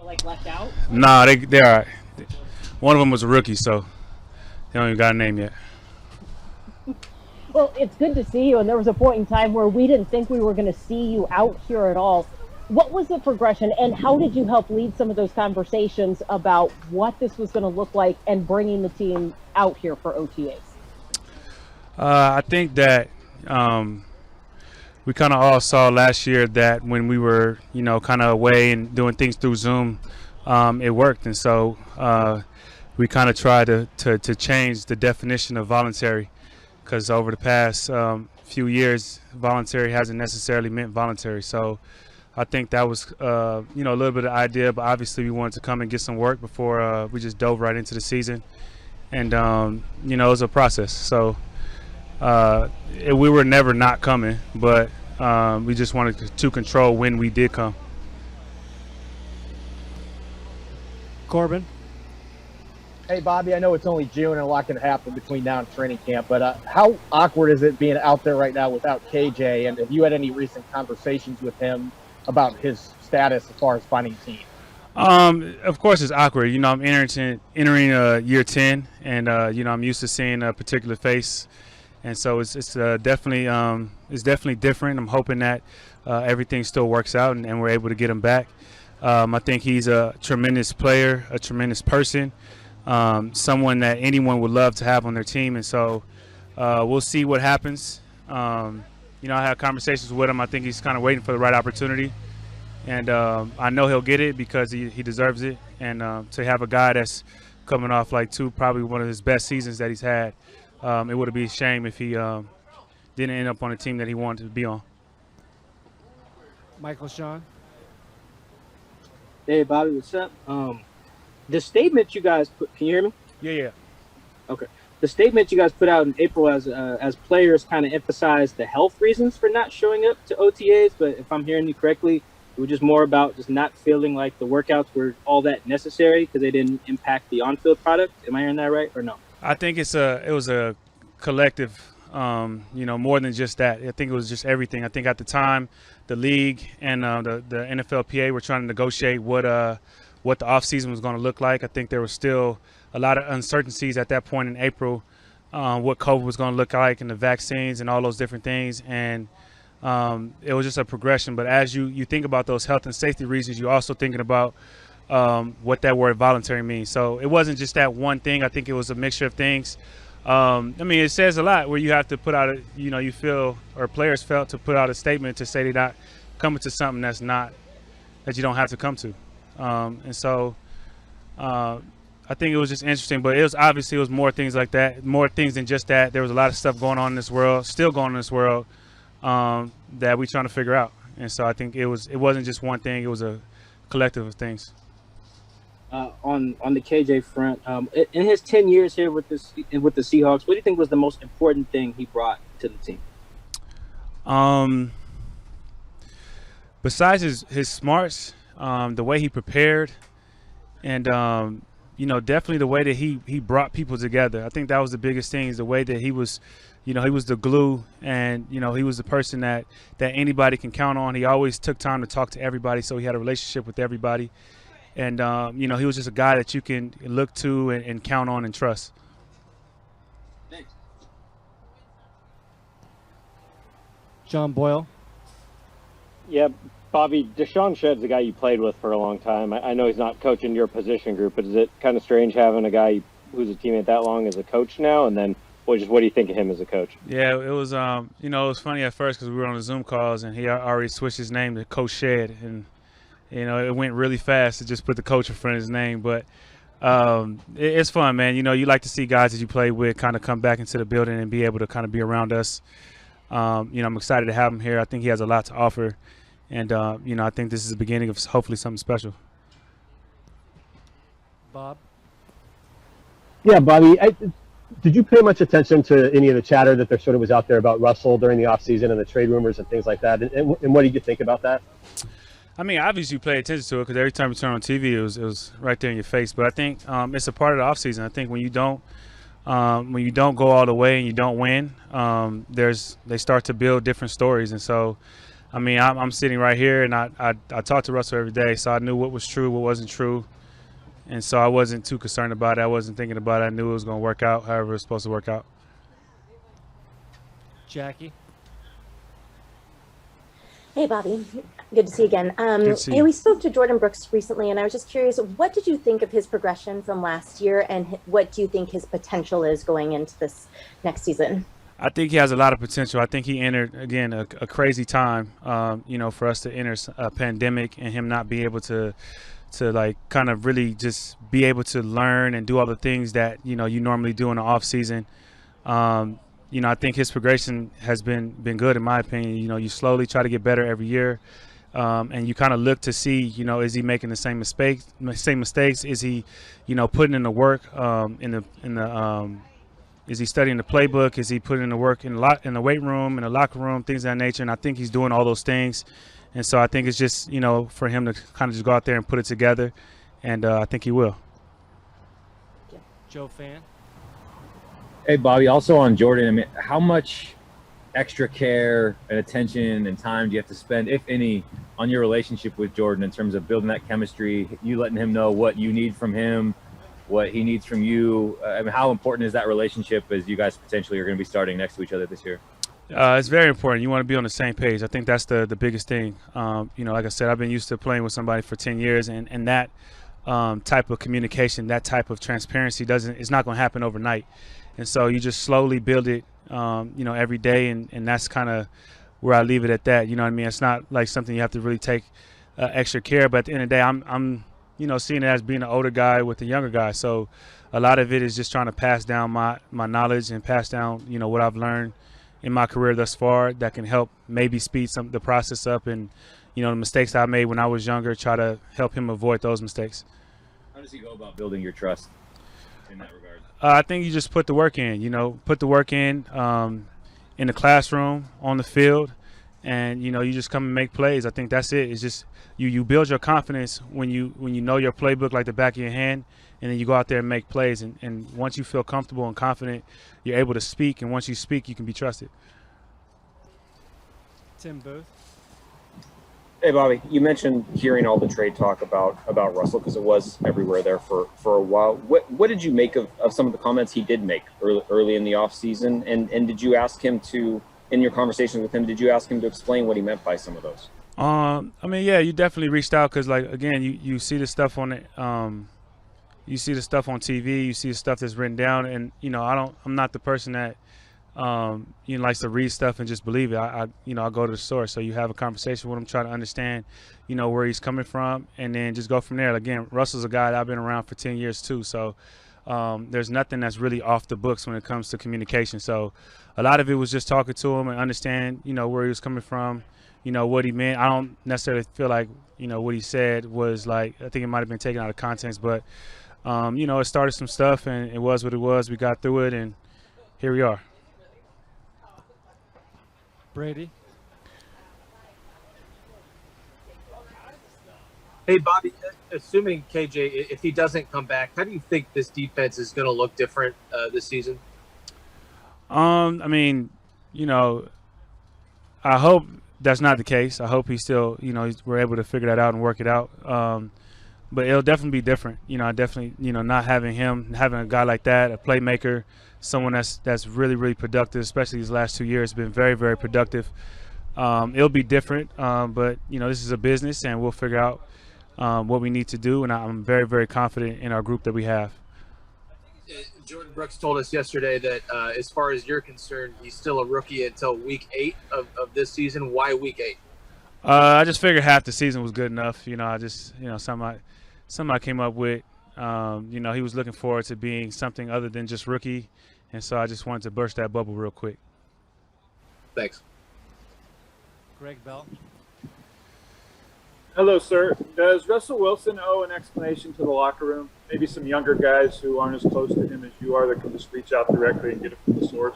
like left out? Nah, they are. One of them was a rookie, so they don't even got a name yet. Well, it's good to see you, and there was a point in time where we didn't think we were going to see you out here at all. What was the progression, and how did you help lead some of those conversations about what this was going to look like and bringing the team out here for OTAs? I think that we kind of all saw last year that when we were, kind of away and doing things through Zoom, it worked. And so we kind of tried to change the definition of voluntary, because over the past few years, voluntary hasn't necessarily meant voluntary. So I think that was, a little bit of the idea, but obviously we wanted to come and get some work before we just dove right into the season. And, it was a process. So we were never not coming, but we just wanted to control when we did come. Corbin. Hey, Bobby, I know it's only June and a lot can happen between now and training camp, but how awkward is it being out there right now without KJ? And have you had any recent conversations with him about his status as far as finding a team? Of course, it's awkward. I'm entering year 10, and I'm used to seeing a particular face, and so it's definitely different. I'm hoping that everything still works out and we're able to get him back. I think he's a tremendous player, a tremendous person, someone that anyone would love to have on their team, and so we'll see what happens. I had conversations with him. I think he's kind of waiting for the right opportunity. And I know he'll get it because he deserves it. And to have a guy that's coming off probably one of his best seasons that he's had, it would be a shame if he didn't end up on a team that he wanted to be on. Michael Sean. Hey, Bobby, what's up? The statement you guys put, can you hear me? Yeah. Okay. The statement you guys put out in April as players kind of emphasized the health reasons for not showing up to OTAs, but if I'm hearing you correctly, it was just more about just not feeling like the workouts were all that necessary because they didn't impact the on-field product. Am I hearing that right or no? I think it was a collective, more than just that. I think it was just everything. I think at the time, the league and the NFLPA were trying to negotiate what the offseason was going to look like. I think there was still a lot of uncertainties at that point in April, what COVID was going to look like and the vaccines and all those different things. And it was just a progression. But as you think about those health and safety reasons, you're also thinking about what that word voluntary means. So it wasn't just that one thing. I think it was a mixture of things. It says a lot where you have to put out, you feel, or players felt to put out a statement to say they're not coming to something that you don't have to come to. And so I think it was just interesting, but it was more things like that, more things than just that. There was a lot of stuff going on in this world, still going on in this world, that we're trying to figure out. And so I think it wasn't just one thing, it was a collective of things. On the KJ front, in his 10 years here with the Seahawks, what do you think was the most important thing he brought to the team? Besides his smarts, the way he prepared, and definitely the way that he brought people together. I think that was the biggest thing, is the way that he was, he was the glue, and he was the person that anybody can count on. He always took time to talk to everybody, so he had a relationship with everybody. And he was just a guy that you can look to and count on and trust. Thanks. John Boyle. Yeah, Bobby, Deshaun Shedd's a guy you played with for a long time. I know he's not coaching your position group, but is it kind of strange having a guy who's a teammate that long as a coach now? And then what do you think of him as a coach? Yeah, it was, it was funny at first because we were on the Zoom calls and he already switched his name to Coach Shed. And, it went really fast to just put the coach in front of his name. But it's fun, man. You like to see guys that you play with kind of come back into the building and be able to kind of be around us. I'm excited to have him here. I think he has a lot to offer. And, I think this is the beginning of hopefully something special. Bob? Yeah, Bobby, did you pay much attention to any of the chatter that there sort of was out there about Russell during the offseason and the trade rumors and things like that? And what did you think about that? Obviously you pay attention to it because every time you turn on TV, it was right there in your face. But I think it's a part of the offseason. I think when you don't go all the way and you don't win, they start to build different stories. And so I mean, I'm sitting right here, and I talk to Russell every day, so I knew what was true, what wasn't true, and so I wasn't too concerned about it. I wasn't thinking about it. I knew it was going to work out however it was supposed to work out. Jackie. Hey, Bobby. Good to see you again. Good to see Hey, you. we spoke to Jordan Brooks recently, and I was just curious, what did you think of his progression from last year, and what do you think his potential is going into this next season? I think he has a lot of potential. I think he entered, again, a crazy time, for us to enter a pandemic and him not be able to like kind of really just be able to learn and do all the things that, you normally do in the off season. I think his progression has been good in my opinion. You slowly try to get better every year. And you kind of look to see, is he making the same mistakes? Is he, putting in the work is he studying the playbook? Is he putting in the work in the weight room, in the locker room, things of that nature? And I think he's doing all those things. And so I think it's just, for him to kind of just go out there and put it together. And I think he will. Joe Fan. Hey, Bobby, also on Jordan, I mean, how much extra care and attention and time do you have to spend, if any, on your relationship with Jordan in terms of building that chemistry, you letting him know what you need from him, what he needs from you? I mean, how important is that relationship as you guys potentially are going to be starting next to each other this year? It's very important. You want to be on the same page. I think that's the biggest thing. Like I said, I've been used to playing with somebody for 10 years, and that type of communication, that type of transparency it's not going to happen overnight. And so you just slowly build it, every day, and that's kind of where I leave it at that. You know what I mean? It's not like something you have to really take extra care, but at the end of the day, I'm seeing it as being an older guy with a younger guy. So a lot of it is just trying to pass down my knowledge and pass down, what I've learned in my career thus far that can help maybe speed the process up, and, the mistakes I made when I was younger, try to help him avoid those mistakes. How does he go about building your trust in that regard? I think you just put the work in, in the classroom, on the field, and, you just come and make plays. I think that's it. It's just you build your confidence when you know your playbook like the back of your hand, and then you go out there and make plays. And once you feel comfortable and confident, you're able to speak. And once you speak, you can be trusted. Tim Booth. Hey, Bobby, you mentioned hearing all the trade talk about Russell because it was everywhere there for a while. What did you make of some of the comments he did make early in the offseason? And did you ask him to, in your conversations with him, did you ask him to explain what he meant by some of those? Yeah, you definitely reached out because, like, again, you see the stuff on it. You see the stuff on TV. You see the stuff that's written down, and I'm not the person that likes to read stuff and just believe it. I go to the source. So you have a conversation with him, try to understand, where he's coming from, and then just go from there. Again, Russell's a guy that I've been around for 10 years too. So there's nothing that's really off the books when it comes to communication. So a lot of it was just talking to him and understand, where he was coming from, what he meant. I don't necessarily feel like, what he said was like, I think it might have been taken out of context, but it started some stuff and it was what it was. We got through it and here we are. Brady. Hey, Bobby, assuming KJ, if he doesn't come back, how do you think this defense is going to look different this season? I hope that's not the case. I hope he's still, we're able to figure that out and work it out. But it'll definitely be different. Definitely, not having a guy like that, a playmaker, someone that's really, really productive, especially these last 2 years, been very, very productive. It'll be different, but, this is a business, and we'll figure out what we need to do, and I'm very, very confident in our group that we have. Jordan Brooks told us yesterday that as far as you're concerned, he's still a rookie until week 8 of this season. Why week 8? I just figured half the season was good enough. I just, something I came up with. He was looking forward to being something other than just rookie, and so I just wanted to burst that bubble real quick. Thanks. Greg Bell. Hello, sir. Does Russell Wilson owe an explanation to the locker room? Maybe some younger guys who aren't as close to him as you are that can just reach out directly and get it from the source?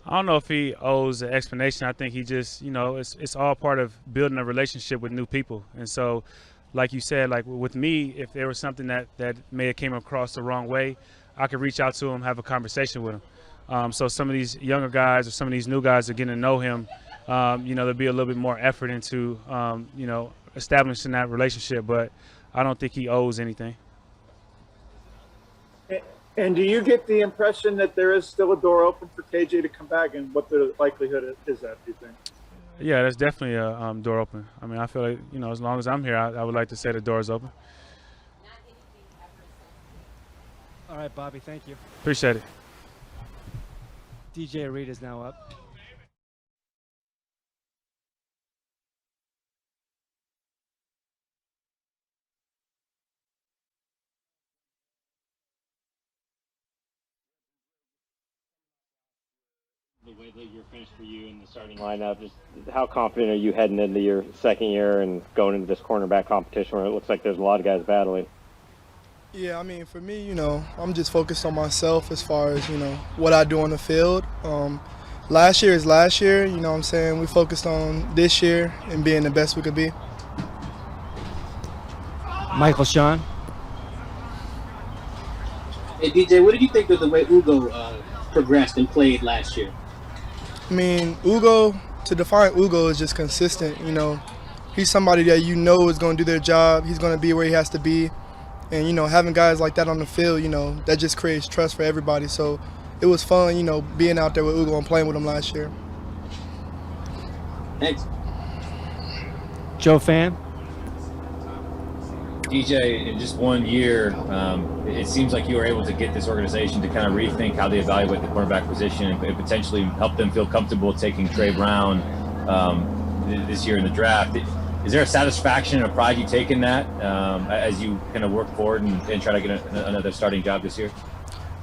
I don't know if he owes an explanation. I think he just, it's all part of building a relationship with new people. And so, like you said, like with me, if there was something that may have came across the wrong way, I could reach out to him, have a conversation with him. So some of these younger guys or some of these new guys are getting to know him. there'll be a little bit more effort into, establishing that relationship. But I don't think he owes anything. And do you get the impression that there is still a door open for KJ to come back, and what the likelihood is that, do you think? Yeah, there's definitely a door open. I mean, I feel like, as long as I'm here, I would like to say the door is open. All right, Bobby, thank you. Appreciate it. DJ Reed is now up. The way that you're finished for you in the starting lineup, just how confident are you heading into your second year and going into this cornerback competition where it looks like there's a lot of guys battling? Yeah, I mean, for me, I'm just focused on myself as far as, what I do on the field. Last year is last year, what I'm saying? We focused on this year and being the best we could be. Michael Sean. Hey, DJ, what did you think of the way Ugo progressed and played last year? I mean, Ugo, to define Ugo is just consistent, He's somebody that is going to do their job. He's going to be where he has to be. And, having guys like that on the field, that just creates trust for everybody. So it was fun, being out there with Ugo and playing with him last year. Thanks. Joe Fan. DJ, in just 1 year, it seems like you were able to get this organization to kind of rethink how they evaluate the cornerback position and potentially help them feel comfortable taking Trey Brown this year in the draft. Is there a satisfaction and a pride you take in that as you kind of work forward and try to get another starting job this year?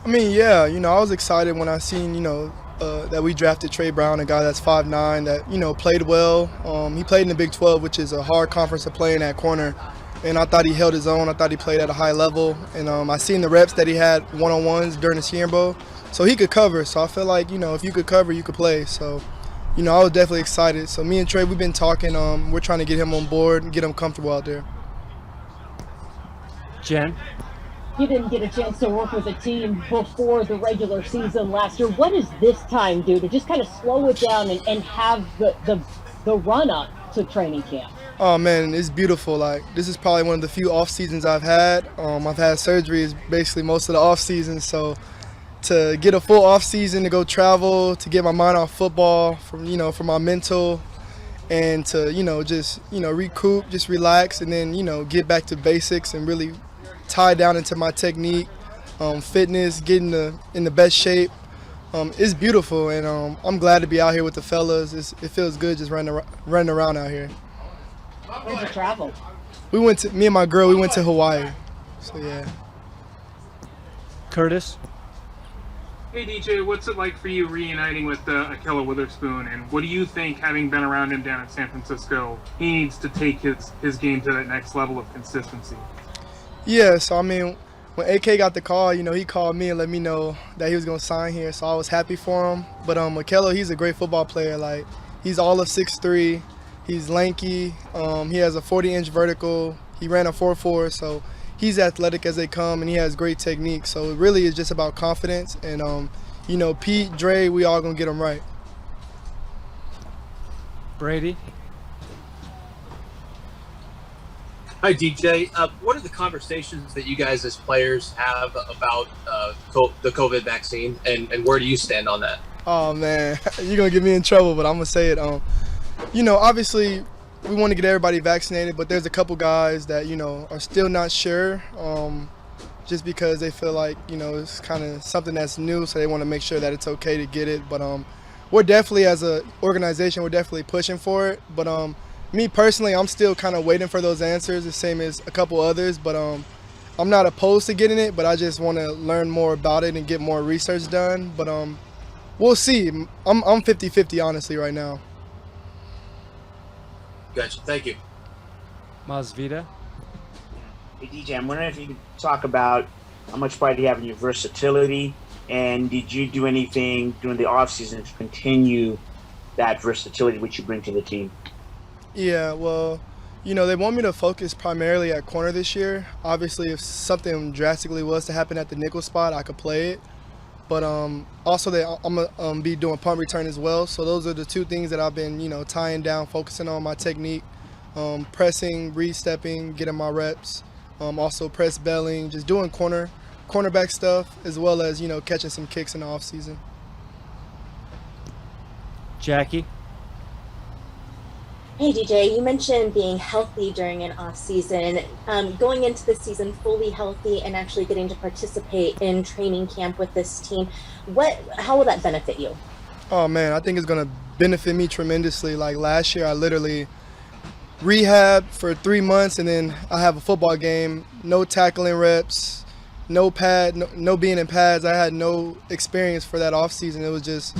I mean, yeah, I was excited when I seen, that we drafted Trey Brown, a guy that's 5'9", that, played well. He played in the Big 12, which is a hard conference to play in at corner. And I thought he held his own. I thought he played at a high level. And I seen the reps that he had one-on-ones during the Senior Bowl. So he could cover. So I feel like, if you could cover, you could play. So, I was definitely excited. So me and Trey, we've been talking. We're trying to get him on board and get him comfortable out there. Jen. You didn't get a chance to work with a team before the regular season last year. What does this time do to just kind of slow it down and have the run-up to training camp? Oh man, it's beautiful. Like, this is probably one of the few off seasons I've had. I've had surgeries basically most of the off season, so to get a full off season, to go travel, to get my mind off football, from my mental, and to just recoup, just relax, and then get back to basics and really tie down into my technique, fitness, getting in the best shape. It's beautiful, and I'm glad to be out here with the fellas. It feels good just running around out here. Where'd you travel? Me and my girl, we went to Hawaii. So, yeah. Curtis. Hey, DJ, what's it like for you reuniting with Ahkello Witherspoon, and what do you think, having been around him down at San Francisco, he needs to take his game to that next level of consistency? Yeah, so, I mean, when AK got the call, he called me and let me know that he was going to sign here, so I was happy for him. But Ahkello, he's a great football player. Like, he's all of 6'3". He's lanky. He has a 40-inch vertical. He ran a 4.4, so he's athletic as they come, and he has great technique. So it really is just about confidence. And, Pete, Dre, we all going to get him right. Brady. Hi, DJ. What are the conversations that you guys as players have about the COVID vaccine, and where do you stand on that? Oh, man, you're going to get me in trouble, but I'm going to say it. Obviously, we want to get everybody vaccinated, but there's a couple guys that, are still not sure, just because they feel like, it's kind of something that's new, so they want to make sure that it's okay to get it. But we're definitely, as an organization, we're definitely pushing for it. But me personally, I'm still kind of waiting for those answers, the same as a couple others. But I'm not opposed to getting it, but I just want to learn more about it and get more research done. But we'll see. I'm 50-50, honestly, right now. Gotcha. Thank you. Masvita. Hey, DJ, I'm wondering if you could talk about how much pride do you have in your versatility, and did you do anything during the offseason to continue that versatility which you bring to the team? Yeah, well, they want me to focus primarily at corner this year. Obviously, if something drastically was to happen at the nickel spot, I could play it. but also that I'm gonna be doing punt return as well. So those are the two things that I've been, tying down, focusing on my technique, pressing, re-stepping, getting my reps, also press belling, just doing cornerback stuff, as well as catching some kicks in the off season. Jackie. Hey DJ, you mentioned being healthy during an off season. Going into the season fully healthy and actually getting to participate in training camp with this team, how will that benefit you? Oh man, I think it's gonna benefit me tremendously. Like last year, I literally rehab for 3 months, and then I have a football game, no tackling reps, no pad, no being in pads. I had no experience for that off season. It was just,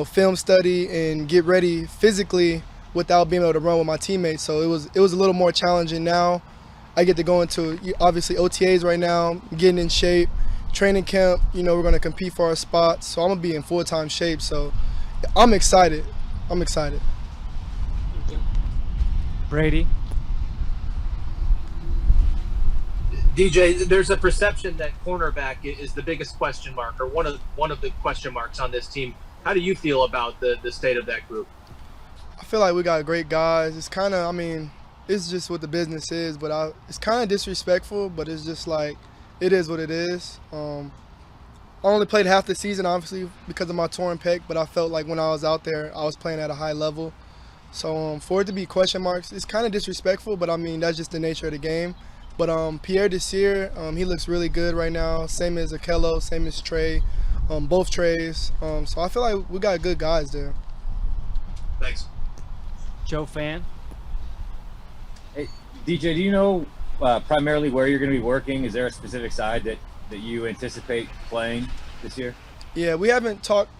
film study and get ready physically without being able to run with my teammates. So it was a little more challenging now. I get to go into obviously OTAs right now, getting in shape, training camp. We're going to compete for our spots. So I'm going to be in full-time shape. So I'm excited. Brady. DJ, there's a perception that cornerback is the biggest question mark, or one of the question marks on this team. How do you feel about the state of that group? I feel like we got great guys. It's kind of, it's just what the business is, but it's kind of disrespectful, but it's just like, it is what it is. I only played half the season, obviously, because of my torn pec, but I felt like when I was out there, I was playing at a high level. So for it to be question marks, it's kind of disrespectful, but that's just the nature of the game. But Pierre Desir, he looks really good right now, same as Akello, same as Trey, both Treys. So I feel like we got good guys there. Thanks. Joe Fan. Hey, DJ, do you know primarily where you're going to be working? Is there a specific side that you anticipate playing this year? Yeah, we haven't talked,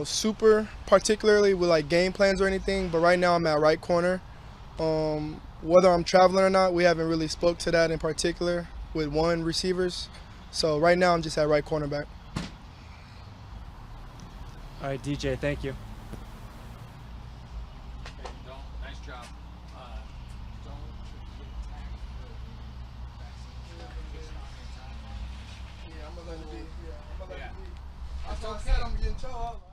super particularly with like game plans or anything, but right now I'm at right corner. Whether I'm traveling or not, we haven't really spoke to that in particular with one receivers. So right now I'm just at right cornerback. All right, DJ, thank you. Nice job. Yeah, I'm gonna let it be. I said I'm getting trouble.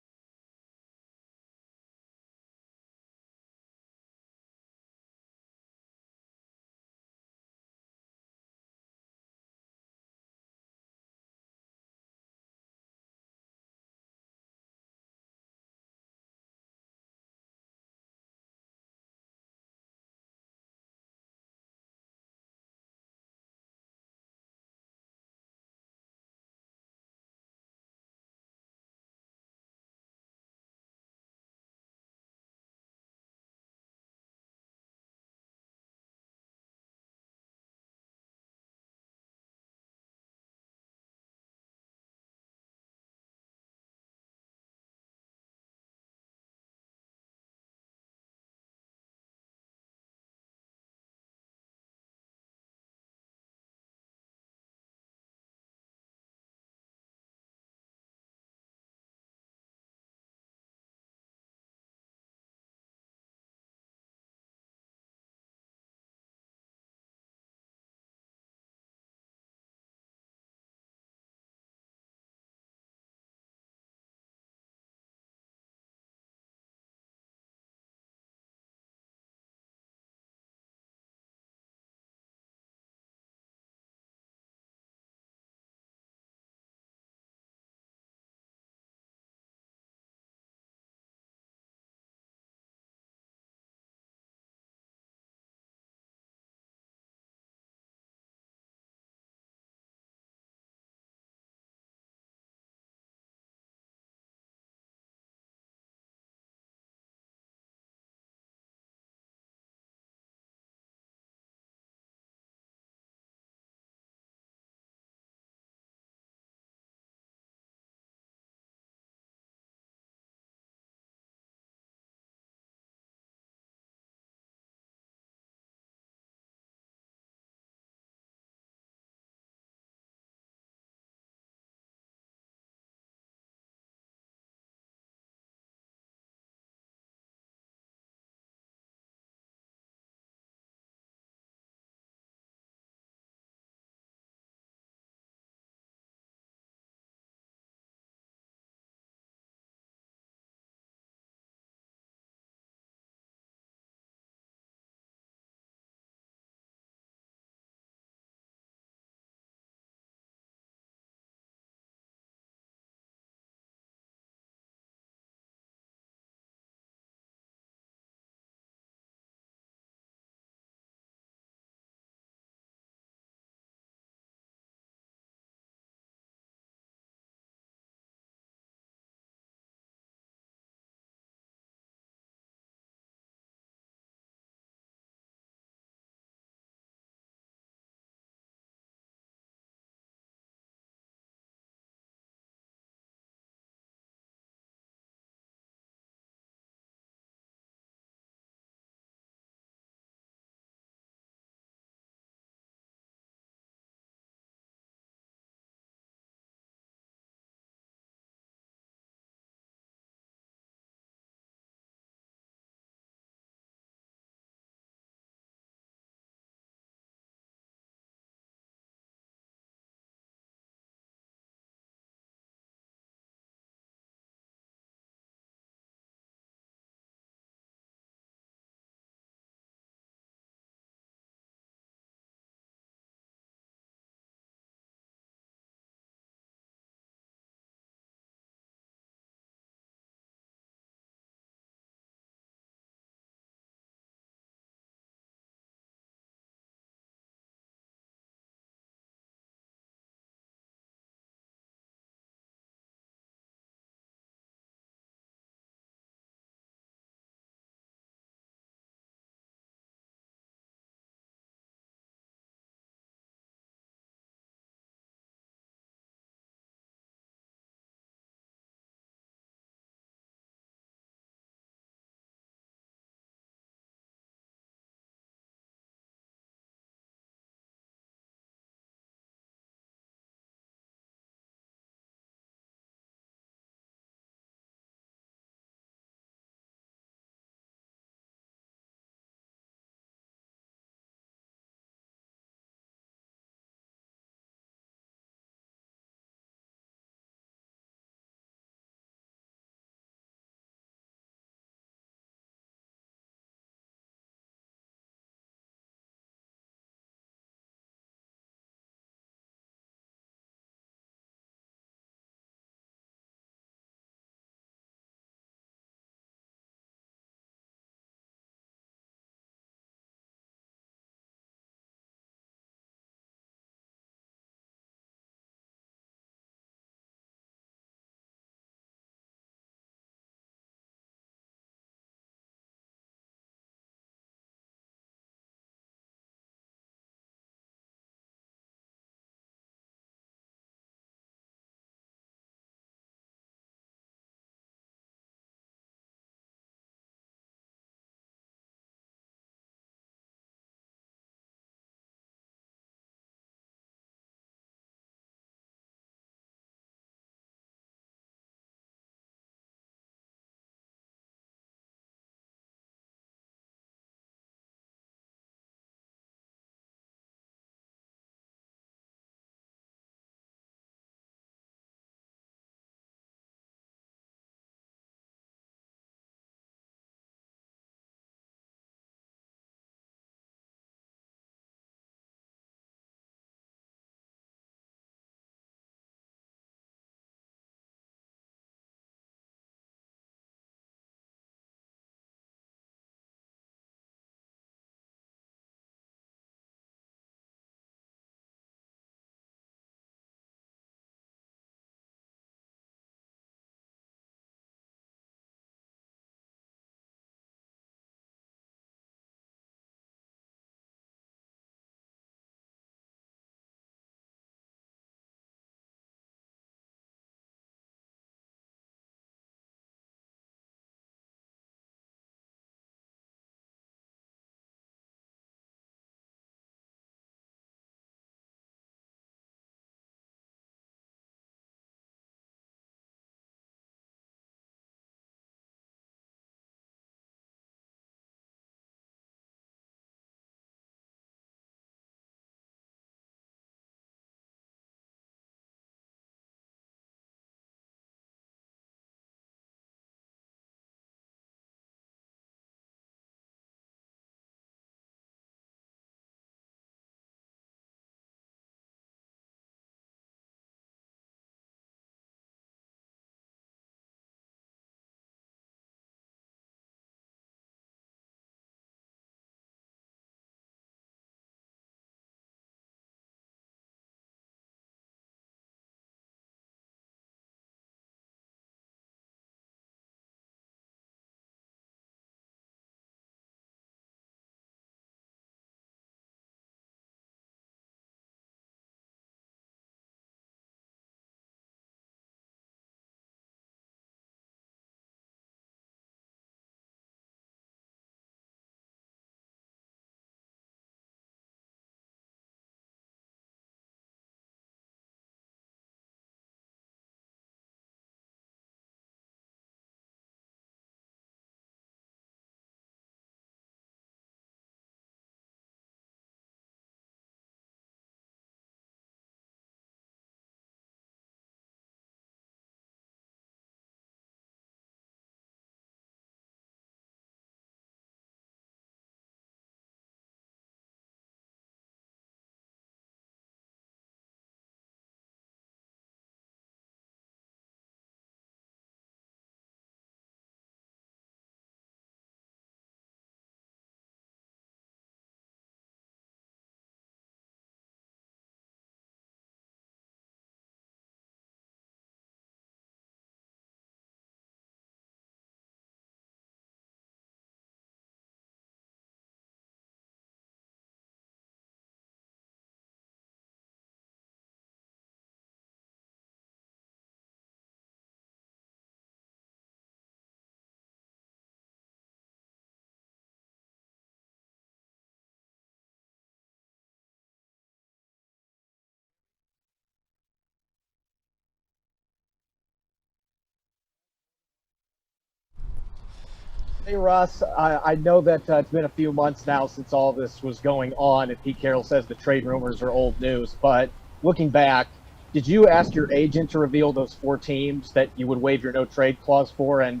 Hey, Russ, I know that it's been a few months now since all this was going on, and Pete Carroll says the trade rumors are old news. But looking back, did you ask your agent to reveal those 4 teams that you would waive your no-trade clause for? And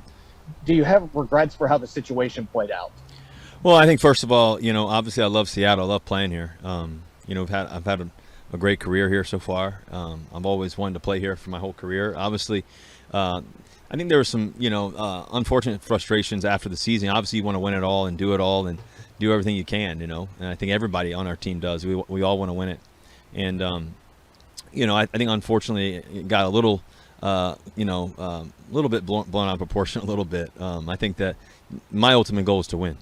do you have regrets for how the situation played out? Well, I think first of all, obviously I love Seattle. I love playing here. I've had a great career here so far. I've always wanted to play here for my whole career. Obviously, I think there were some, unfortunate frustrations after the season. Obviously, you want to win it all and do everything you can, And I think everybody on our team does. We all want to win it. And, I think unfortunately it got a little, little bit blown out of proportion a little bit. I think that my ultimate goal is to win.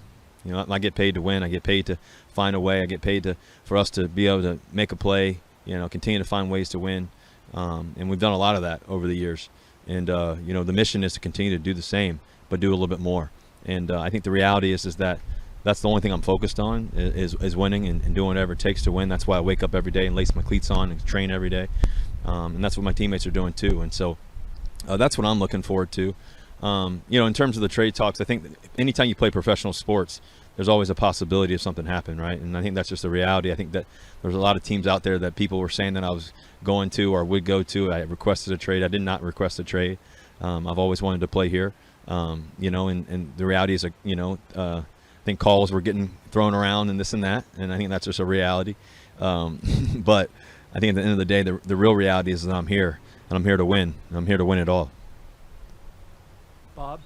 I get paid to win. I get paid to find a way. I get paid for us to be able to make a play, continue to find ways to win. And we've done a lot of that over the years. And, the mission is to continue to do the same, but do a little bit more. And I think the reality is that that's the only thing I'm focused on is winning and doing whatever it takes to win. That's why I wake up every day and lace my cleats on and train every day. And that's what my teammates are doing too. And so that's what I'm looking forward to. In terms of the trade talks, I think that anytime you play professional sports, there's always a possibility of something happen, right? And I think that's just the reality. I think that there's a lot of teams out there that people were saying that I was going to or would go to. I requested a trade. I did not request a trade. I've always wanted to play here, and the reality is, I think calls were getting thrown around and this and that, and I think that's just a reality. But I think at the end of the day, the real reality is that I'm here, and I'm here to win. And I'm here to win it all. Bob?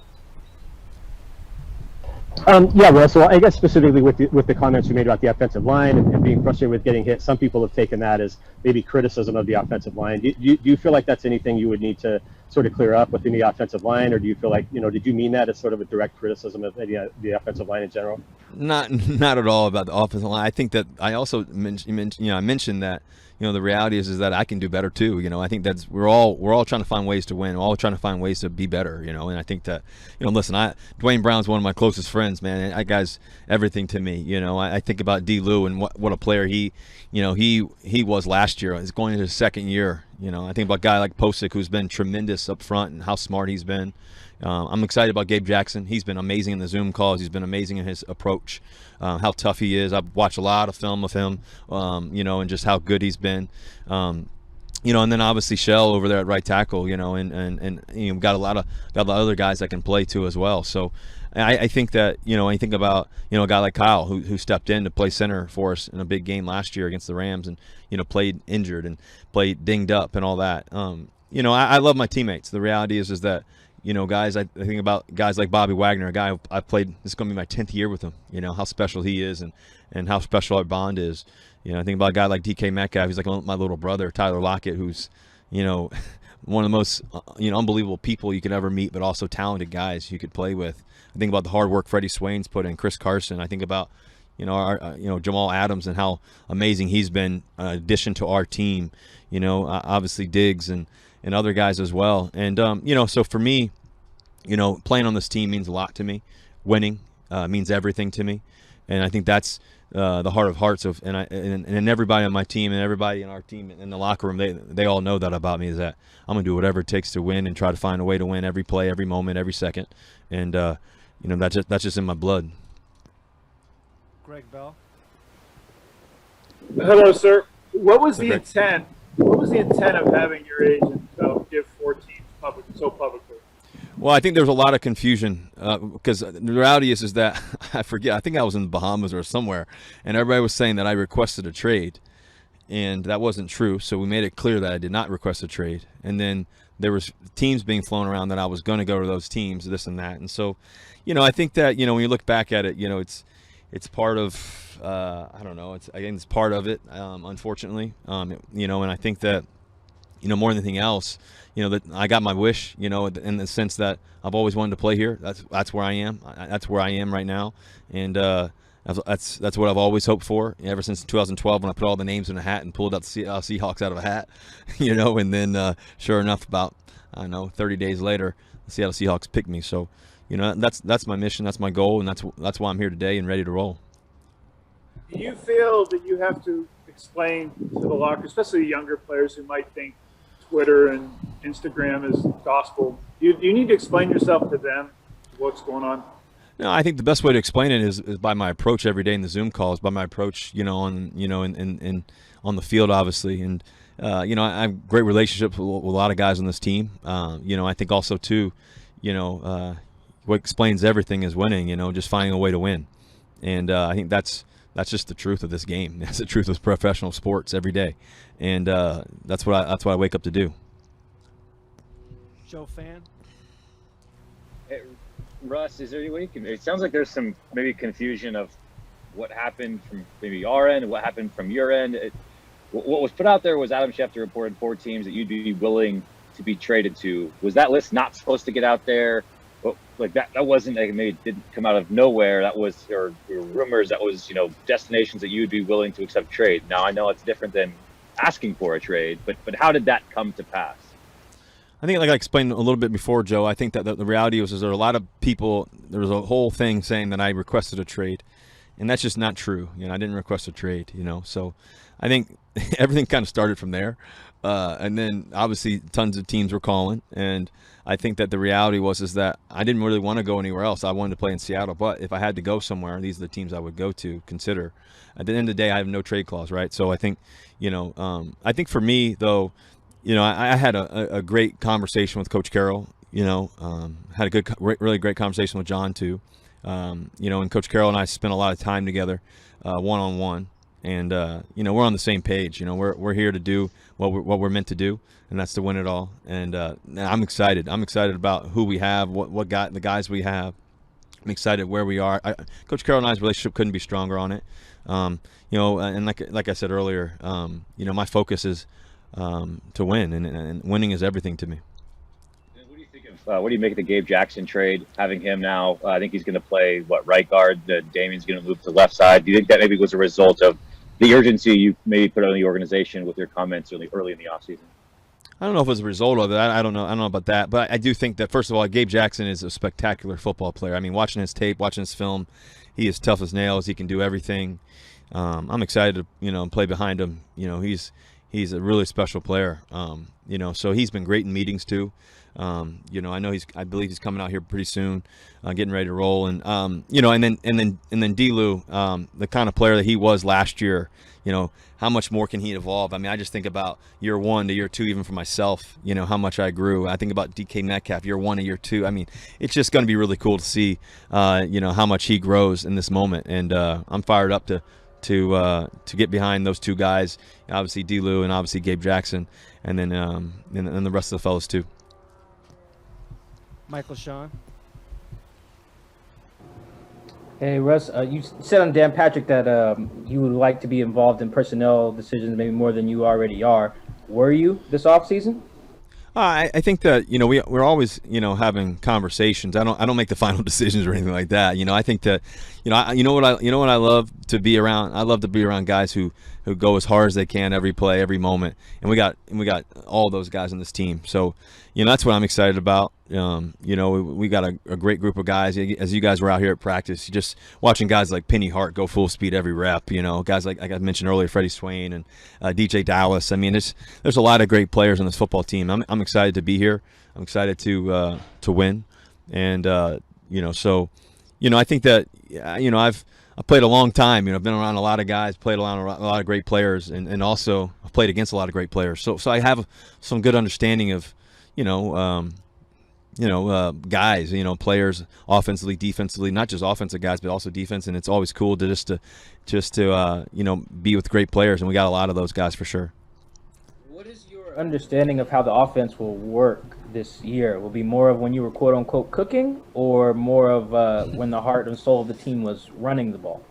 Yeah, Russell, I guess specifically with the comments you made about the offensive line and being frustrated with getting hit, some people have taken that as maybe criticism of the offensive line. Do you feel like that's anything you would need to sort of clear up within the offensive line, or do you feel like, did you mean that as sort of a direct criticism of the offensive line in general? Not at all about the offensive line. I think that I also mentioned that, the reality is that I can do better too. I think that's we're all trying to find ways to win. We're all trying to find ways to be better. And I think that, listen, Dwayne Brown's one of my closest friends, man. That guy's everything to me. I think about D. Lou and what a player he was last year. He's going into his second year. I think about a guy like Posick, who's been tremendous up front and how smart he's been. I'm excited about Gabe Jackson. He's been amazing in the Zoom calls. He's been amazing in his approach, how tough he is. I've watched a lot of film of him, and just how good he's been. And then obviously Shell over there at right tackle, and got a lot of other guys that can play too as well. So I think that, I think about, a guy like Kyle who stepped in to play center for us in a big game last year against the Rams and, played injured and played dinged up and all that. I love my teammates. The reality is that, guys, I think about guys like Bobby Wagner, a guy I've played, this is going to be my 10th year with him, how special he is and how special our bond is. I think about a guy like DK Metcalf, he's like my little brother, Tyler Lockett, who's, one of the most, unbelievable people you could ever meet, but also talented guys you could play with. I think about the hard work Freddie Swain's put in, Chris Carson. I think about, our, Jamal Adams and how amazing he's been, addition to our team, obviously Diggs and other guys as well. And, so for me, playing on this team means a lot to me. Winning means everything to me. And I think that's the heart of hearts of, and everybody on my team and everybody in our team in the locker room, they all know that about me, is that I'm going to do whatever it takes to win and try to find a way to win every play, every moment, every second. And, that's just in my blood. Greg Bell. Hello, sir. What was the intent? What was the intent of having your agent give 4 teams so publicly? Well, I think there was a lot of confusion because the reality is that I forget. I think I was in the Bahamas or somewhere, and everybody was saying that I requested a trade, and that wasn't true. So we made it clear that I did not request a trade. And then there was teams being flown around that I was going to go to those teams, this and that. And so, I think that when you look back at it, it's part of I don't know. I think it's part of it, unfortunately. And I think that more than anything else, that I got my wish, in the sense that I've always wanted to play here. That's where I am. That's where I am right now. And that's what I've always hoped for ever since 2012 when I put all the names in a hat and pulled out the Seahawks out of a hat, and then sure enough, about, 30 days later, the Seattle Seahawks picked me. So, that's my mission. That's my goal. And that's why I'm here today and ready to roll. Do you feel that you have to explain to the locker, especially younger players who might think Twitter and Instagram is gospel? Do you need to explain yourself to them, what's going on? No, I think the best way to explain it is by my approach every day in the Zoom calls, by my approach, on the field, obviously. And, I have great relationships with a lot of guys on this team. I think also, too, what explains everything is winning, just finding a way to win. And I think that's just the truth of this game. That's the truth of professional sports every day. And that's what I wake up to do. Joe Fan. Hey, Russ, is there any way you can? It sounds like there's some maybe confusion of what happened from maybe our end and what happened from your end. What was put out there was Adam Schefter reported 4 teams that you'd be willing to be traded to. Was that list not supposed to get out there? Well, like that wasn't like, maybe it didn't come out of nowhere. That was or rumors. That was destinations that you'd be willing to accept trade. Now I know it's different than asking for a trade, but how did that come to pass? I think, like I explained a little bit before, Joe, I think that the reality was there were a lot of people, there was a whole thing saying that I requested a trade, and that's just not true. I didn't request a trade, so I think everything kind of started from there. And then obviously tons of teams were calling, and I think that the reality is that I didn't really want to go anywhere else. I wanted to play in Seattle, but if I had to go somewhere, these are the teams I would go to consider. At the end of the day, I have no trade clause, right? So I think, I think for me though, I had a great conversation with Coach Carroll. Had a really great conversation with John too. And Coach Carroll and I spent a lot of time together, one-on-one. And we're on the same page. We're here to do what we're meant to do, and that's to win it all. And I'm excited. I'm excited about who we have, the guys we have. I'm excited where we are. Coach Carroll and I's relationship couldn't be stronger on it. And like I said earlier, my focus is to win, and winning is everything to me. What do you make of the Gabe Jackson trade? Having him now, I think he's going to play right guard. Damien's going to move to left side. Do you think that maybe was a result of the urgency you maybe put on the organization with your comments early in the offseason? I don't know if it was a result of that. I don't know about that, but I do think that first of all, Gabe Jackson is a spectacular football player. I mean, watching his tape, watching his film, he is tough as nails. He can do everything. I'm excited to play behind him. He's a really special player. So he's been great in meetings too. I believe he's coming out here pretty soon, getting ready to roll. And and then D-Lou, the kind of player that he was last year, how much more can he evolve? I mean, I just think about year 1 to year 2, even for myself, how much I grew. I think about DK Metcalf, year 1 to year 2. I mean, it's just going to be really cool to see, how much he grows in this moment. And I'm fired up to get behind those 2 guys, obviously D-Lou and obviously Gabe Jackson, and then and the rest of the fellas too. Michael Sean. Hey, Russ, you said on Dan Patrick that you would like to be involved in personnel decisions maybe more than you already are. Were you this offseason? I think that we're always having conversations. I don't make the final decisions or anything like that. I think that what I love to be around. I love to be around guys who go as hard as they can every play, every moment. And we got all those guys on this team. So that's what I'm excited about. We got a great group of guys. As you guys were out here at practice, just watching guys like Penny Hart go full speed every rep. Guys like I mentioned earlier, Freddie Swain and DJ Dallas. I mean, there's a lot of great players on this football team. I'm excited to be here. I'm excited to win, and so I think that I've played a long time. I've been around a lot of guys, played around a lot of great players, and also I've played against a lot of great players. So I have some good understanding of guys, players offensively, defensively, not just offensive guys, but also defense. And it's always cool to just to be with great players. And we got a lot of those guys for sure. What is your understanding of how the offense will work this year? Will it be more of when you were quote unquote cooking, or more of when the heart and soul of the team was running the ball?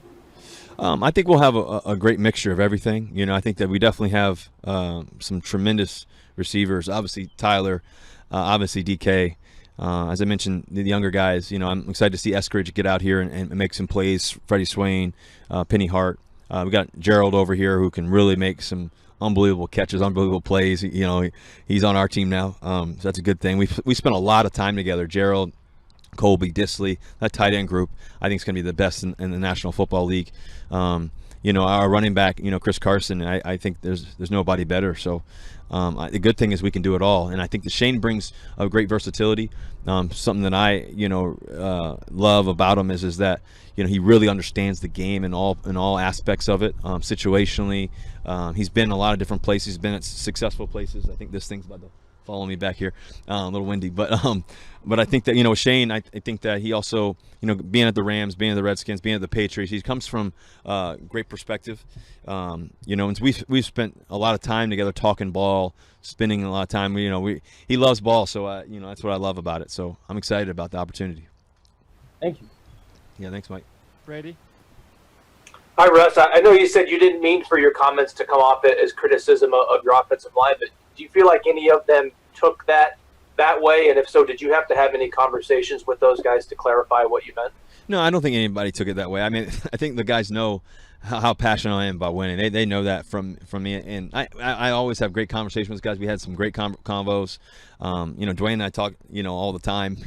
I think we'll have a great mixture of everything. I think that we definitely have some tremendous receivers. Obviously Tyler, obviously DK. As I mentioned, the younger guys, I'm excited to see Eskridge get out here and make some plays. Freddie Swain, Penny Hart. We got Gerald over here who can really make some unbelievable catches, unbelievable plays. He's on our team now, so that's a good thing. We spent a lot of time together. Gerald, Colby, Disley, that tight end group, I think is going to be the best in the National Football League. our running back, Chris Carson. I think there's nobody better. So the good thing is we can do it all, and I think that Shane brings a great versatility. Something that I love about him is that he really understands the game in all aspects of it. Situationally, he's been in a lot of different places. He's been at successful places. I think this thing's about to follow me back here, a little windy, but I think that Shane, I think that he also being at the Rams, being at the Redskins, being at the Patriots, he comes from great perspective. And we've spent a lot of time together talking ball, spending a lot of time. He loves ball, so that's what I love about it. So I'm excited about the opportunity. Thank you. Yeah, thanks, Mike. Brady. Hi, Russ. I know you said you didn't mean for your comments to come off as criticism of your offensive line, but do you feel like any of them took that way? And if so, did you have to have any conversations with those guys to clarify what you meant? No, I don't think anybody took it that way. I mean, I think the guys know how passionate I am about winning. They know that from me, and I always have great conversations with guys. We had some great convos. Dwayne and I talk, all the time,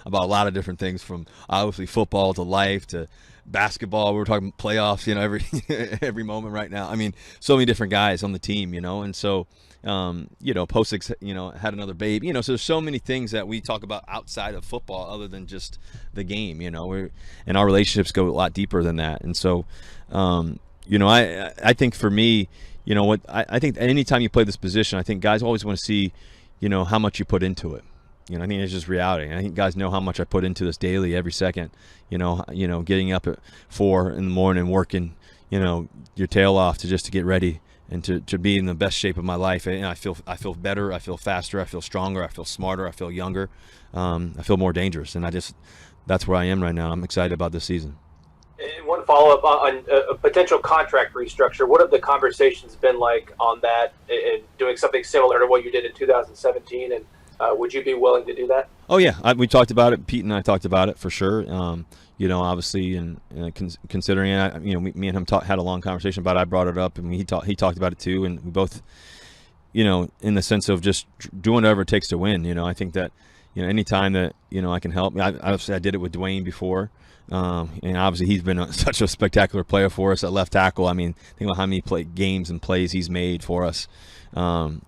about a lot of different things, from obviously football to life to basketball. We were talking playoffs, every moment right now. I mean, so many different guys on the team, and so Posix, had another baby, so there's so many things that we talk about outside of football other than just the game, and our relationships go a lot deeper than that. And so, I think for me, I think anytime you play this position, I think guys always want to see, how much you put into it. I think it's just reality. I think guys know how much I put into this daily, every second. Getting up at 4 in the morning, working, your tail off to get ready and to be in the best shape of my life. And I feel better. I feel faster. I feel stronger. I feel smarter. I feel younger. I feel more dangerous. And that's where I am right now. I'm excited about this season. And one follow-up on a potential contract restructure. What have the conversations been like on that, and doing something similar to what you did in 2017? And would you be willing to do that? Oh yeah, we talked about it. Pete and I talked about it for sure. Obviously, and considering it, me and him had a long conversation about it. I brought it up, and he talked about it too, and we both, in the sense of just doing whatever it takes to win. I think that, anytime that I can help. Obviously, I did it with Dwayne before, and obviously he's been such a spectacular player for us at left tackle. I mean, think about how many games and plays he's made for us. If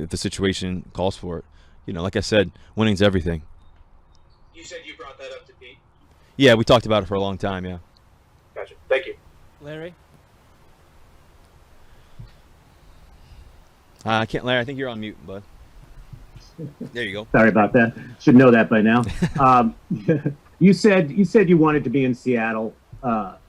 the situation calls for it, like I said, winning's everything. You said you brought that up to Pete? Yeah, we talked about it for a long time, yeah. Gotcha. Thank you. Larry. I can't, Larry. I think you're on mute, bud. There you go. Sorry about that. Should know that by now. You said you wanted to be in Seattle. Do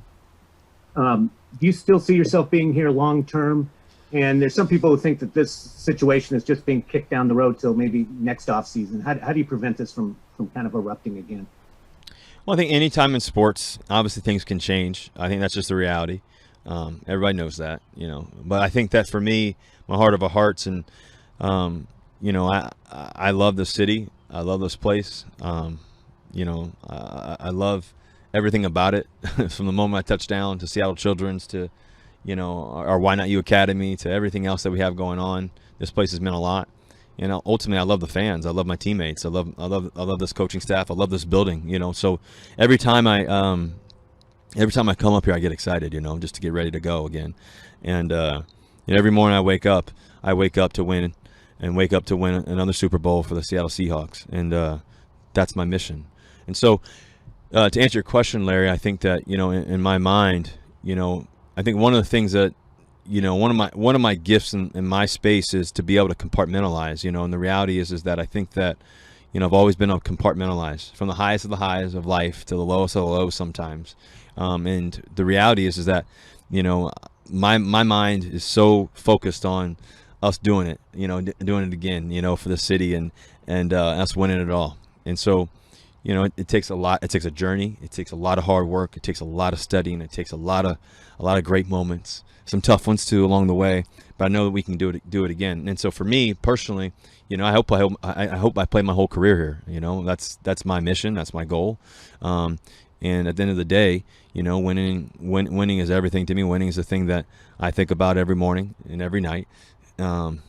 you still see yourself being here long term? And there's some people who think that this situation is just being kicked down the road till maybe next off season. How do you prevent this from kind of erupting again? Well, I think anytime in sports, obviously things can change. I think that's just the reality. Everybody knows that, But I think that for me, my heart of hearts, and I love the city. I love this place. I love everything about it, from the moment I touched down to Seattle Children's to our Why Not You Academy to everything else that we have going on. This place has meant a lot. Ultimately, I love the fans. I love my teammates. I love this coaching staff. I love this building. So every time I come up here, I get excited. Just to get ready to go again. And every morning I wake up to win, and wake up to win another Super Bowl for the Seattle Seahawks. And that's my mission. And so, to answer your question, Larry, I think that in my mind, I think one of the things that, one of my gifts in my space is to be able to compartmentalize, and the reality is that I think that, I've always been able to compartmentalize from the highest of the highs of life to the lowest of the lows sometimes. And the reality is that, my mind is so focused on us doing it, doing it again, for the city and us winning it all. And so, it takes a lot. It takes a journey. It takes a lot of hard work. It takes a lot of studying. It takes a lot of great moments, some tough ones too along the way. But I know that we can do it again. And so for me personally, I hope I play my whole career here. That's my mission. That's my goal. And at the end of the day, winning is everything to me. Winning is the thing that I think about every morning and every night. And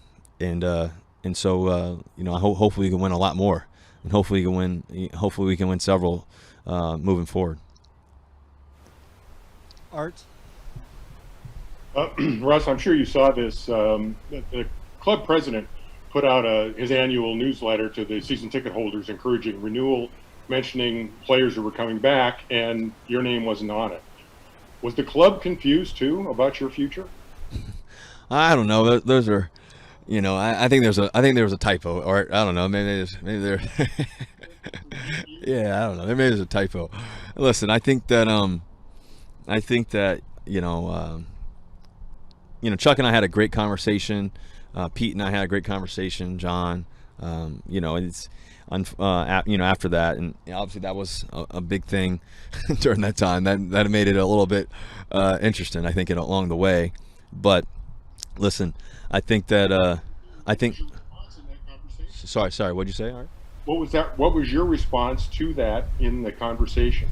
so hopefully we can win a lot more. And hopefully we can win several moving forward. Art. Russ, I'm sure you saw this. The club president put out his annual newsletter to the season ticket holders encouraging renewal, mentioning players who were coming back, and your name wasn't on it. Was the club confused, too, about your future? I don't know. Those are, I think there was a typo, or I don't know. Maybe there. Yeah, I don't know. Maybe there's a typo. Listen, I think that Chuck and I had a great conversation. Pete and I had a great conversation. John, it's after that, and obviously that was a big thing during that time. That made it a little bit interesting, I think, along the way. But listen, I think that Sorry. What'd you say, Art? What was your response to that in the conversation?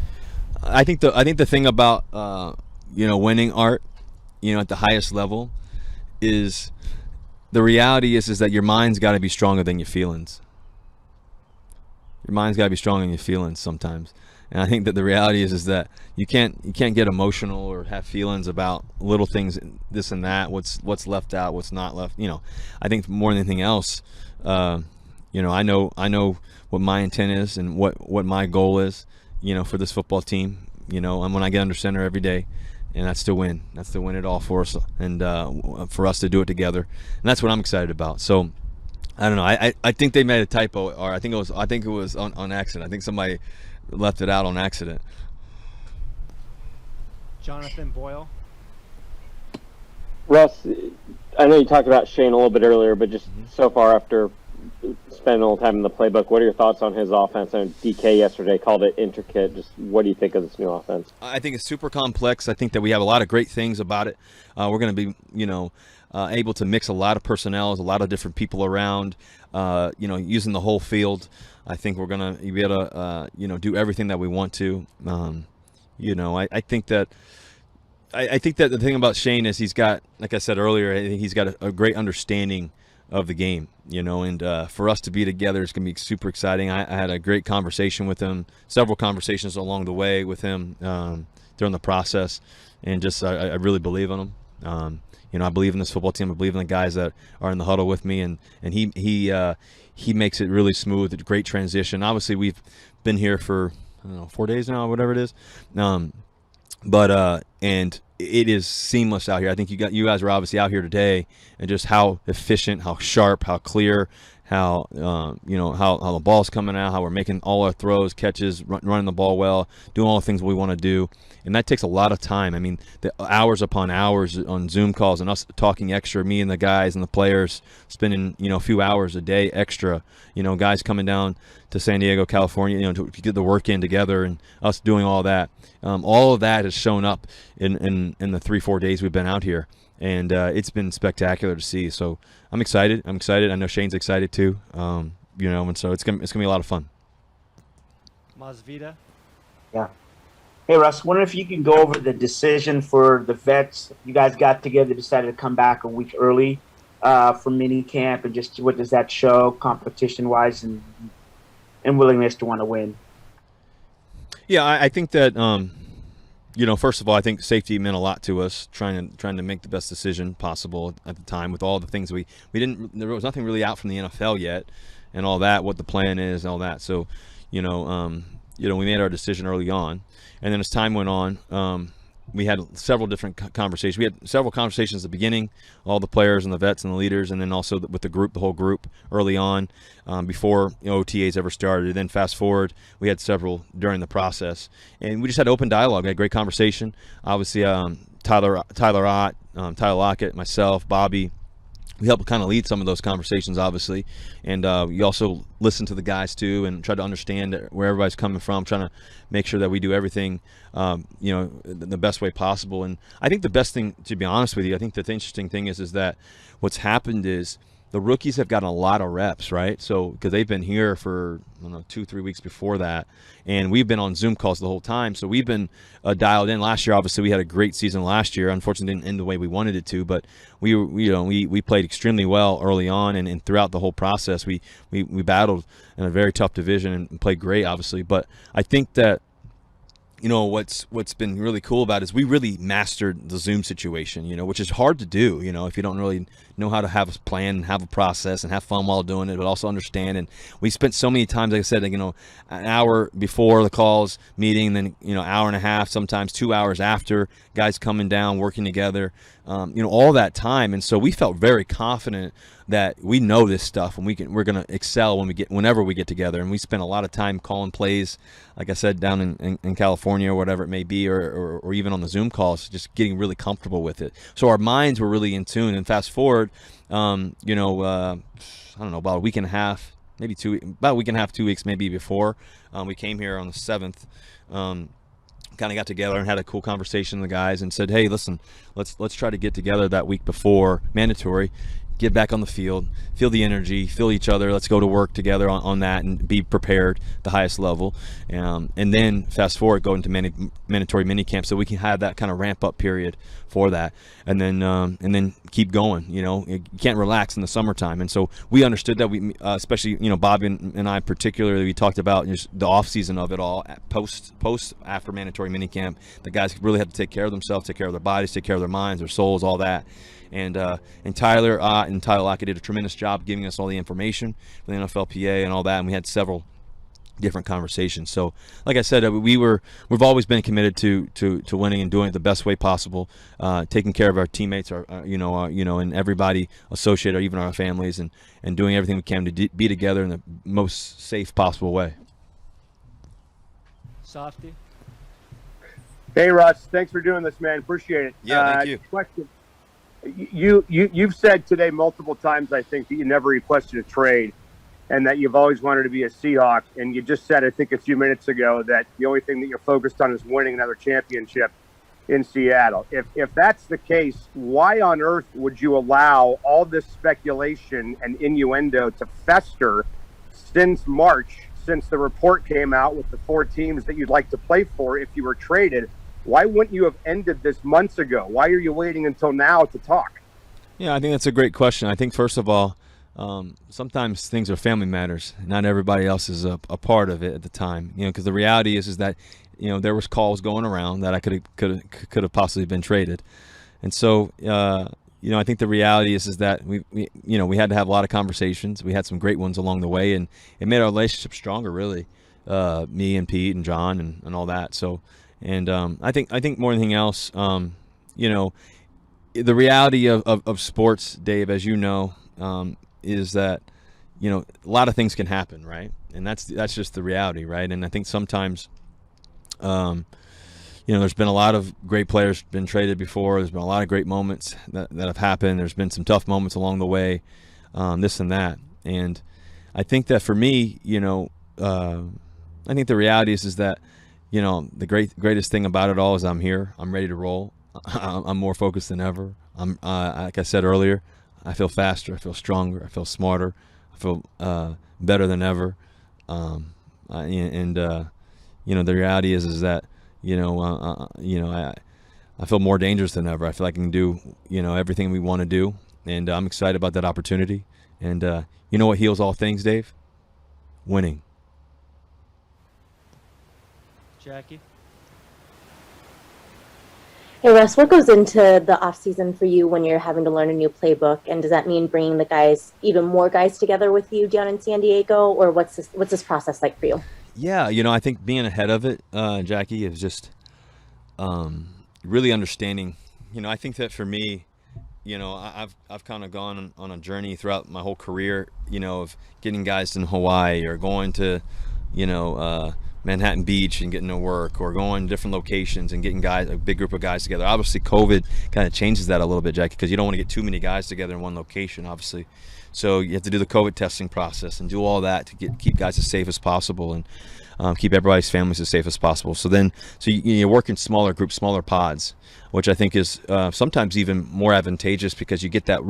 I think the thing about winning, Art, at the highest level, is the reality is that your mind's got to be stronger than your feelings. Your mind's got to be stronger than your feelings sometimes. And I think that the reality is that you can't get emotional or have feelings about little things, this and that, what's left out, what's not left. I think more than anything else, I know what my intent is and what my goal is, for this football team. And when I get under center every day, and that's to win. That's to win it all for us, and for us to do it together. And that's what I'm excited about. So I don't know. I think they made a typo, or I think it was on accident. I think somebody left it out on accident. Jonathan Boyle. Russ, I know you talked about Shane a little bit earlier, but just so far after spending a little time in the playbook, what are your thoughts on his offense? And DK yesterday called it intricate. Just what do you think of this new offense? I think it's super complex. I think that we have a lot of great things about it. We're going to be, able to mix a lot of personnel, a lot of different people around, using the whole field. I think we're going to be able to, do everything that we want to. I think that the thing about Shane is he's got, like I said earlier, I think he's got a great understanding of the game, and for us to be together is going to be super exciting. I had a great conversation with him, several conversations along the way with him during the process, and just I really believe in him. I believe in this football team. I believe in the guys that are in the huddle with me, and he makes it really smooth. Great transition. Obviously, we've been here for 4 days now, whatever it is. And it is seamless out here. I think you guys are obviously out here today, and just how efficient, how sharp, how clear, how how the ball's coming out, how we're making all our throws, catches, running the ball well, doing all the things we want to do, and that takes a lot of time. I mean, the hours upon hours on Zoom calls and us talking extra, me and the guys and the players spending a few hours a day extra. Guys coming down to San Diego, California, to get the work in together, and us doing all that. All of that has shown up in the 3-4 days we've been out here, and it's been spectacular to see. So I'm excited. I know Shane's excited too. And so it's gonna be a lot of fun. Masvida. Yeah. Hey Russ, wondering if you can go over the decision for the vets. You guys got together, decided to come back a week early for mini camp, and just what does that show competition wise and willingness to want to win? Yeah, I think that first of all, I think safety meant a lot to us, trying to make the best decision possible at the time with all the things we didn't. There was nothing really out from the NFL yet, and all that, what the plan is, and all that. So, we made our decision early on, and then as time went on, we had several different conversations. We had several conversations at the beginning, all the players and the vets and the leaders, and then also with the whole group early on, before OTAs ever started. And then fast forward, we had several during the process, and we just had open dialogue. We had great conversation. Obviously, Tyler Ott, Tyler Lockett, myself, Bobby, we helped kind of lead some of those conversations, obviously, and we also listen to the guys too and try to understand where everybody's coming from, trying to make sure that we do everything the best way possible. And I think the best thing, to be honest with you, I think that the interesting thing is that what's happened is the rookies have gotten a lot of reps, right? So because they've been here for 2-3 weeks before that, and we've been on Zoom calls the whole time, so we've been dialed in. Last year, obviously, we had a great season last year. Unfortunately, it didn't end the way we wanted it to, but we played extremely well early on, and throughout the whole process, we battled in a very tough division and played great, obviously. But I think that what's been really cool about it is we really mastered the Zoom situation, which is hard to do, if you don't really know how to have a plan and have a process and have fun while doing it, but also understand. And we spent so many times, like I said, an hour before the calls meeting, then, hour and a half, sometimes 2 hours after, guys coming down, working together, all that time. And so we felt very confident that we know this stuff and we're going to excel whenever we get together. And we spent a lot of time calling plays, like I said, down in California or whatever it may be, or even on the Zoom calls, just getting really comfortable with it. So our minds were really in tune. And fast forward, I don't know, about a week and a half, maybe about a week and a half, 2 weeks maybe before we came here on the 7th. Kind of got together and had a cool conversation with the guys and said, hey, listen, let's try to get together that week before mandatory, get back on the field, feel the energy, feel each other. Let's go to work together on that and be prepared at the highest level. And then fast forward, go into mandatory minicamp so we can have that kind of ramp up period for that. And then keep going. You can't relax in the summertime. And so we understood that especially, Bobby and I particularly, we talked about just the off season of it all, post after mandatory minicamp. The guys really had to take care of themselves, take care of their bodies, take care of their minds, their souls, all that. And Tyler Lockett did a tremendous job giving us all the information for the NFLPA and all that, and we had several different conversations. So, like I said, we've always been committed to winning and doing it the best way possible, taking care of our teammates, and everybody associated, or even our families, and doing everything we can to be together in the most safe possible way. Softy. Hey Russ, thanks for doing this, man. Appreciate it. Yeah, thank you. Question. You've said today multiple times, I think, that you never requested a trade and that you've always wanted to be a Seahawk. And you just said, I think a few minutes ago, that the only thing that you're focused on is winning another championship in Seattle. If that's the case, why on earth would you allow all this speculation and innuendo to fester since March, since the report came out with the 4 teams that you'd like to play for if you were traded? Why wouldn't you have ended this months ago? Why are you waiting until now to talk? Yeah, I think that's a great question. I think, first of all, sometimes things are family matters. Not everybody else is a part of it at the time. Because the reality is that, there was calls going around that I could have possibly been traded. And so, I think the reality is that we had to have a lot of conversations. We had some great ones along the way, and it made our relationship stronger, really. Me and Pete and John and all that. So. And I think more than anything else, the reality of sports, Dave, as you know, is that a lot of things can happen, right? And that's just the reality, right? And I think sometimes, there's been a lot of great players been traded before. There's been a lot of great moments that have happened. There's been some tough moments along the way, this and that. And I think that for me, I think the reality is that. The greatest thing about it all is I'm here. I'm ready to roll. I'm more focused than ever. Like I said earlier, I feel faster. I feel stronger. I feel smarter. I feel better than ever. The reality is that I feel more dangerous than ever. I feel like I can do everything we want to do, and I'm excited about that opportunity. And you know what heals all things, Dave? Winning. Jackie. Hey Russ, what goes into the off season for you when you're having to learn a new playbook? And does that mean bringing even more guys together with you down in San Diego, or what's this process like for you? Yeah, I think being ahead of it, Jackie, is just really understanding. I think that for me, I've kind of gone on a journey throughout my whole career, of getting guys in Hawaii or going to, Manhattan Beach and getting to work, or going to different locations and getting a big group of guys together. Obviously, COVID kind of changes that a little bit, Jackie, because you don't want to get too many guys together in one location, obviously. So you have to do the COVID testing process and do all that to keep guys as safe as possible and keep everybody's families as safe as possible. So you work in smaller groups, smaller pods, which I think is sometimes even more advantageous because you get that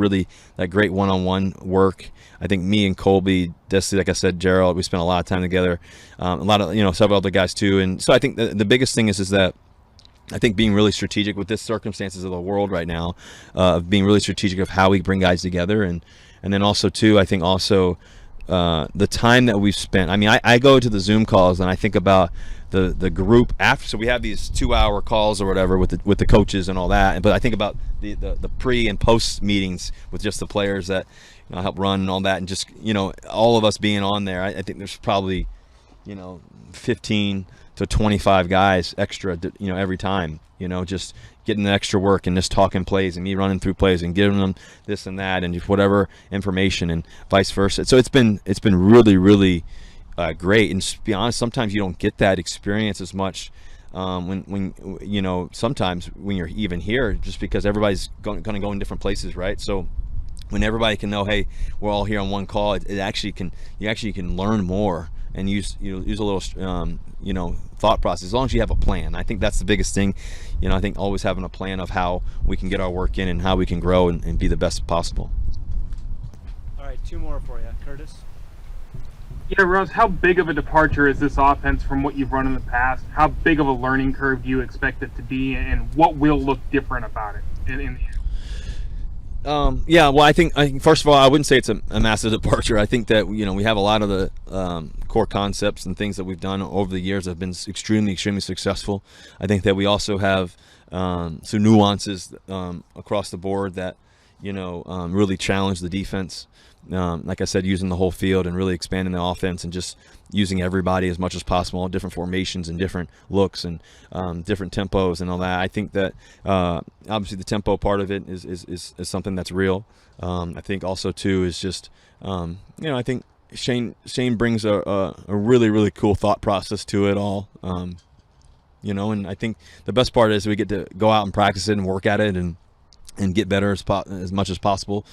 great one-on-one work. I think me and Colby, Desi, like I said, Gerald, we spent a lot of time together. A lot of several other guys too. And so I think the biggest thing is that I think being really strategic with this circumstances of the world right now, of being really strategic of how we bring guys together, and then also too, I think also the time that we've spent. I mean, I go to the Zoom calls and I think about the group after. So we have these 2-hour calls or whatever with the coaches and all that. But I think about the pre and post meetings with just the players that help run and all that, and just all of us being on there. I think there's probably 15 to 25 guys extra every time, just getting the extra work and just talking plays and me running through plays and giving them this and that and just whatever information and vice versa. So it's been really, really great. And to be honest, sometimes you don't get that experience as much when sometimes when you're even here, just because everybody's going to go in different places, right? So when everybody can know, hey, we're all here on one call, you actually can learn more and use a little thought process, as long as you have a plan. I think that's the biggest thing. I think always having a plan of how we can get our work in and how we can grow and be the best possible. All right, 2 more for you. Curtis? Yeah, Russ, how big of a departure is this offense from what you've run in the past? How big of a learning curve do you expect it to be, and what will look different about it in the end? Yeah, well, I think first of all, I wouldn't say it's a massive departure. I think that we have a lot of the core concepts and things that we've done over the years have been extremely successful. I think that we also have some nuances across the board that really challenge the defense. Like I said, using the whole field and really expanding the offense and just using everybody as much as possible, all different formations and different looks and different tempos and all that. I think that obviously the tempo part of it is something that's real. I think also too is just I think Shane brings a really, really cool thought process to it all. And I think the best part is we get to go out and practice it and work at it and get better as much as possible.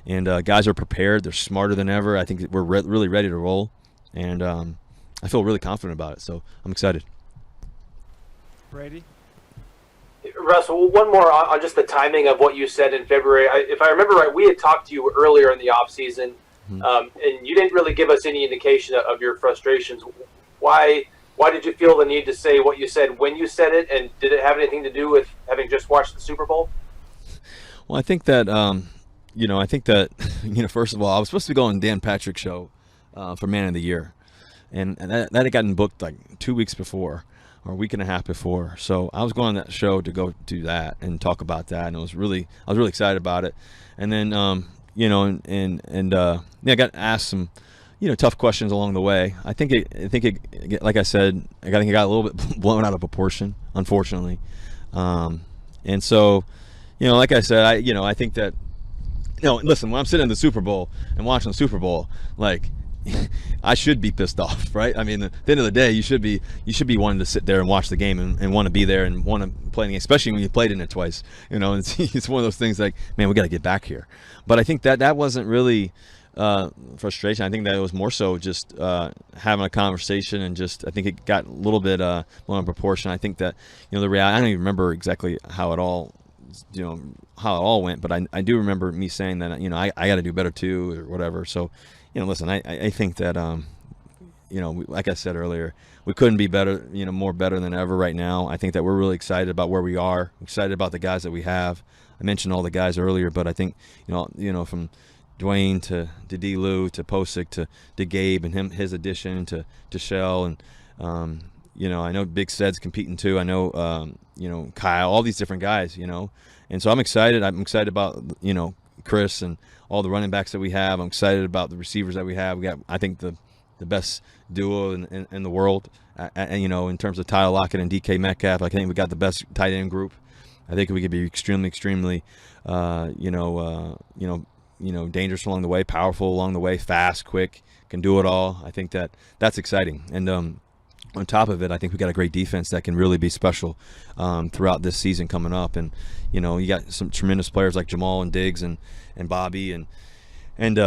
And guys are prepared. They're smarter than ever. I think we're really ready to roll. And I feel really confident about it. So I'm excited. Brady? Russell, one more on just the timing of what you said in February. If I remember right, we had talked to you earlier in the offseason, and you didn't really give us any indication of your frustrations. Why did you feel the need to say what you said when you said it, and did it have anything to do with having just watched the Super Bowl? Well, I think that, first of all, I was supposed to go on Dan Patrick's show for Man of the Year. And that had gotten booked like 2 weeks before or a week and a half before. So I was going on that show to go do that and talk about that. And I was really excited about it. And then, I got asked some, tough questions along the way. I think it, like I said, I think it got a little bit blown out of proportion, unfortunately. And so, like I said, I think that, listen, when I'm sitting in the Super Bowl and watching the Super Bowl, like, I should be pissed off, right? I mean, at the end of the day, you should be wanting to sit there and watch the game and want to be there and want to play the game, especially when you played in it twice. It's one of those things like, man, we got to get back here. But I think that wasn't really frustration. I think that it was more so just having a conversation, and just I think it got a little bit blown out of proportion. I think that the reality, I don't even remember exactly how it all went, but I do remember me saying that I got to do better too or whatever. So listen, I think that like I said earlier, we couldn't be better, more better than ever right now. I think that we're really excited about where we are, excited about the guys that we have. I mentioned all the guys earlier, but I think from Dwayne to D-Lou to Posick to Gabe and his addition to Shell, and I know Big Sed's competing too. I know Kyle, all these different guys, and so I'm excited. I'm excited about Chris and all the running backs that we have. I'm excited about the receivers that we have. We got, I think, the best duo in the world. In terms of Tyler Lockett and DK Metcalf, I think we got the best tight end group. I think we could be extremely, dangerous along the way, powerful along the way, fast, quick, can do it all. I think that's exciting. And on top of it, I think we got a great defense that can really be special throughout this season coming up. And you got some tremendous players like Jamal and Diggs and Bobby and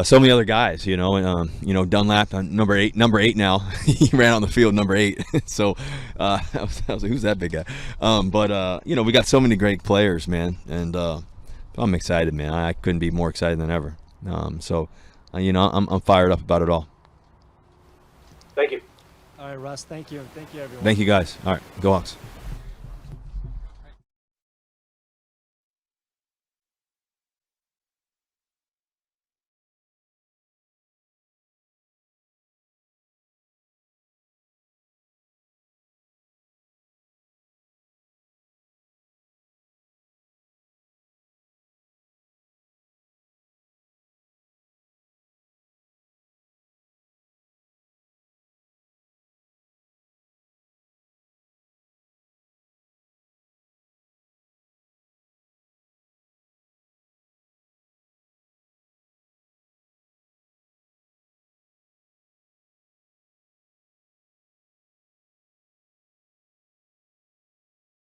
so many other guys. Dunlap, number eight now. He ran on the field number 8. So I was like, who's that big guy? We got so many great players, man. And I'm excited, man. I couldn't be more excited than ever. I'm fired up about it all. Thank you. All right, Russ, thank you. And thank you, everyone. Thank you, guys. All right, go Hawks.